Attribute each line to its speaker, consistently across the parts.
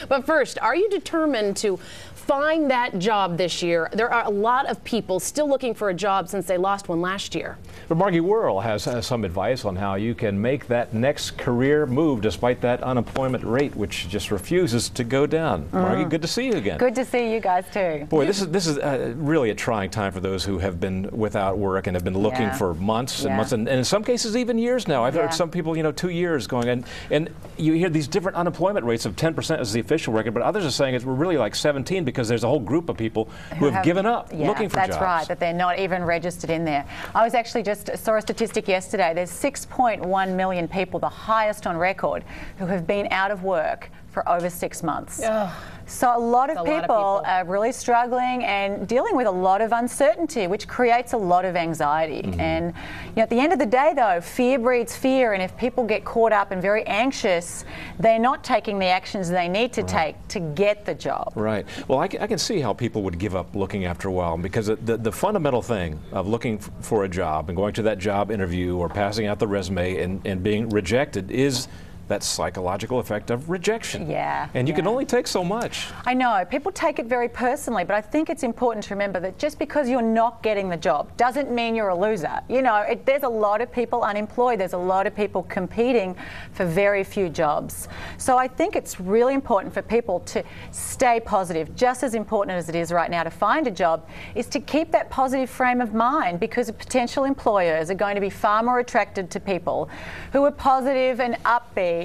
Speaker 1: But first, are you determined to find that job this year? There are a lot of people still looking for a job since they lost one last year.
Speaker 2: But Margie Worrell has some advice on how you can make that next career move despite that unemployment rate, which just refuses to go down. Margie, good to see you again.
Speaker 3: Good to see you guys too.
Speaker 2: Boy, this is really a trying time for those who have been without work and have been looking for months and months, and in some cases even years now. I've heard some people, 2 years going, and you hear these different unemployment rates of 10% is the official record, but others are saying we're really like 17 because there's a whole group of people who have given up looking for jobs.
Speaker 3: That's right, that they're not even registered in there. I was actually just saw a statistic yesterday. There's 6.1 million people, the highest on record, who have been out of work for over 6 months. So a lot of people are really struggling and dealing with a lot of uncertainty, which creates a lot of anxiety. And at the end of the day, though, fear breeds fear, and if people get caught up and very anxious, they're not taking the actions they need to take to get the job.
Speaker 2: Right. Well, I can see how people would give up looking after a while, because the fundamental thing of looking for a job and going to that job interview or passing out the resume and being rejected is that psychological effect of rejection. And you can only take so much.
Speaker 3: I know, people take it very personally, but I think it's important to remember that just because you're not getting the job doesn't mean you're a loser. There's a lot of people unemployed, there's a lot of people competing for very few jobs. So I think it's really important for people to stay positive. Just as important as it is right now to find a job is to keep that positive frame of mind, because potential employers are going to be far more attracted to people who are positive and upbeat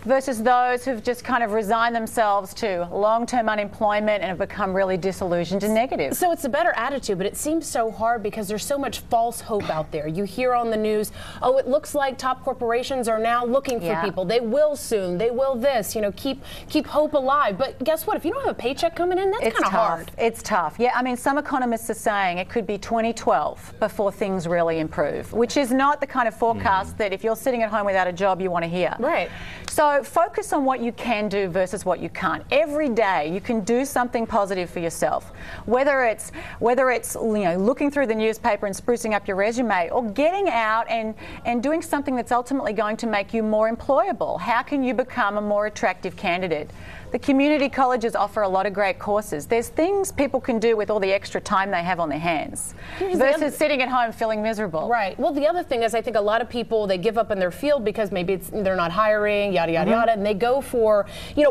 Speaker 3: versus those who've just kind of resigned themselves to long-term unemployment and have become really disillusioned and negative.
Speaker 1: So it's a better attitude, but it seems so hard because there's so much false hope out there. You hear on the news, oh, it looks like top corporations are now looking for people. They will soon. They will this. Keep hope alive. But guess what? If you don't have a paycheck coming in, that's kind of hard.
Speaker 3: It's tough. Yeah, I mean, some economists are saying it could be 2012 before things really improve, which is not the kind of forecast that if you're sitting at home without a job, you want to hear.
Speaker 1: Right.
Speaker 3: So focus on what you can do versus what you can't. Every day you can do something positive for yourself, whether it's looking through the newspaper and sprucing up your resume, or getting out and doing something that's ultimately going to make you more employable. How can you become a more attractive candidate? The community colleges offer a lot of great courses. There's things people can do with all the extra time they have on their hands versus sitting at home feeling miserable.
Speaker 1: Right. Well, the other thing is I think a lot of people, they give up in their field because maybe they're not hiring, yada, yada, yada, and they go for,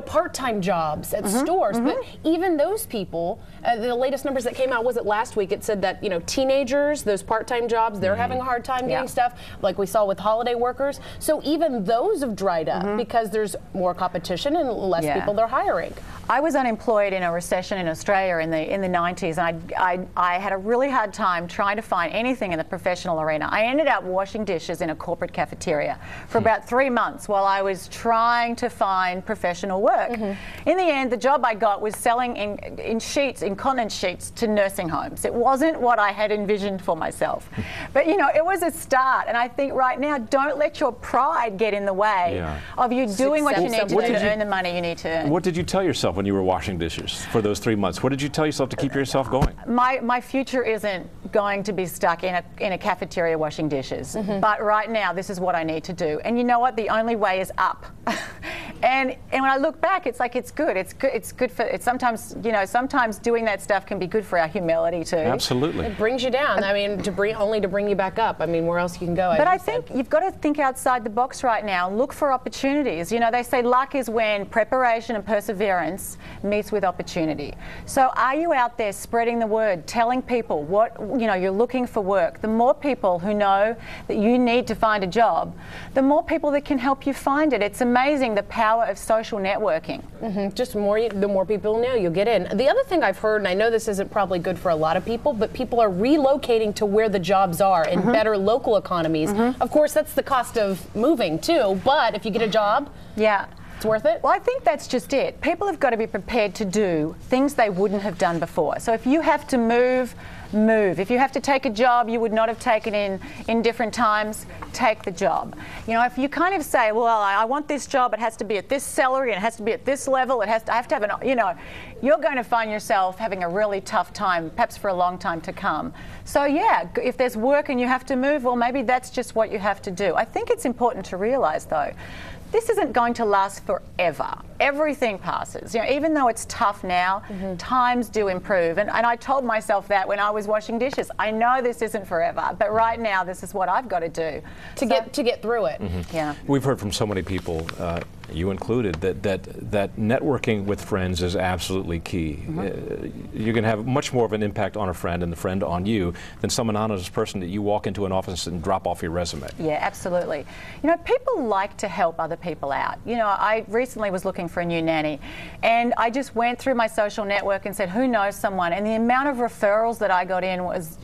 Speaker 1: part-time jobs at stores. But even those people, the latest numbers that came out, was it last week, it said that, teenagers, those part-time jobs, they're having a hard time getting stuff, like we saw with holiday workers. So even those have dried up because there's more competition and less people they're hiring.
Speaker 3: I was unemployed in a recession in Australia in the 90s, and I had a really hard time trying to find anything in the professional arena. I ended up washing dishes in a corporate cafeteria for about 3 months while I was trying to find professional work. In the end, the job I got was selling incontinence sheets to nursing homes. It wasn't what I had envisioned for myself. But it was a start, and I think right now, don't let your pride get in the way of you doing what you need to do to earn the money you need to earn.
Speaker 2: What did you tell yourself when you were washing dishes for those 3 months? What did you tell yourself to keep yourself going?
Speaker 3: My future isn't going to be stuck in a cafeteria washing dishes. But right now, this is what I need to do. And you know what? The only way is up. And when I look back, it's like it's good. It's good for. It's sometimes doing that stuff can be good for our humility too.
Speaker 2: Absolutely.
Speaker 1: It brings you down. I mean, only to bring you back up. I mean, where else you can go?
Speaker 3: But I think you've got to think outside the box right now. Look for opportunities. They say luck is when preparation and perseverance meets with opportunity. So are you out there spreading the word, telling people what you're looking for work? The more people who know that you need to find a job, the more people that can help you find it. It's amazing the power of social networking.
Speaker 1: The more people know, you'll get in. The other thing I've heard, and I know this isn't probably good for a lot of people, but people are relocating to where the jobs are in better local economies. Of course, that's the cost of moving too, but if you get a job, it's worth it?
Speaker 3: Well, I think that's just it. People have got to be prepared to do things they wouldn't have done before. So if you have to move. If you have to take a job you would not have taken in different times, take the job. If you kind of say, well, I want this job, it has to be at this salary, and it has to be at this level, I have to have you're going to find yourself having a really tough time, perhaps for a long time to come. So if there's work and you have to move, well, maybe that's just what you have to do. I think it's important to realize, though, this isn't going to last forever. Everything passes. You know, even though it's tough now, times do improve. And I told myself that when I was washing dishes. I know this isn't forever, but right now this is what I've got to do
Speaker 1: to get through it.
Speaker 3: Yeah.
Speaker 2: We've heard from so many people, you included, that networking with friends is absolutely key. You're going to have much more of an impact on a friend and the friend on you than some anonymous person that you walk into an office and drop off your resume.
Speaker 3: Yeah, absolutely. You know, people like to help other people out. You know, I recently was looking for a new nanny, and I just went through my social network and said, who knows someone? And the amount of referrals that I got in was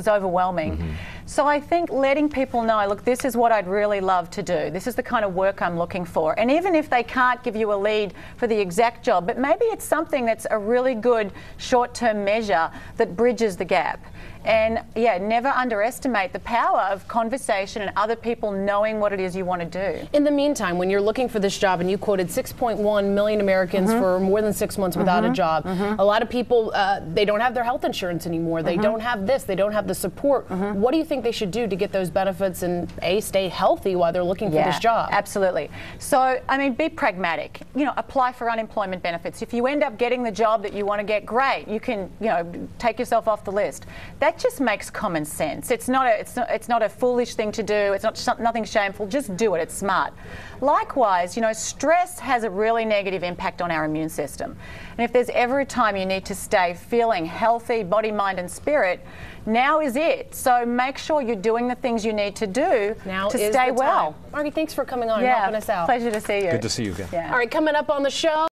Speaker 3: overwhelming. So I think letting people know, look, this is what I'd really love to do. This is the kind of work I'm looking for. And even if they can't give you a lead for the exact job, but maybe it's something that's a really good short-term measure that bridges the gap. And yeah, never underestimate the power of conversation and other people knowing what it is you want to do.
Speaker 1: In the meantime, when you're looking for this job, and you quoted 6.1 million Americans for more than 6 months without a job, a lot of people, they don't have their health insurance anymore. They don't have this. They don't have the support. What do you think they should do to get those benefits and stay healthy while they're looking for this job?
Speaker 3: Absolutely. So, I mean, be pragmatic. You know, apply for unemployment benefits. If you end up getting the job that you want to get, great. You can, you know, take yourself off the list. That just makes common sense. It's not a foolish thing to do. It's nothing shameful. Just do it. It's smart. Likewise, you know, stress has a really negative impact on our immune system. And if there's ever a time you need to stay feeling healthy, body, mind, and spirit, now is it. So make sure you're doing the things you need to do to stay well.
Speaker 1: Margie, thanks for coming on and helping us out.
Speaker 3: Pleasure to see you.
Speaker 2: Good to see you again.
Speaker 1: All right, coming up on the show.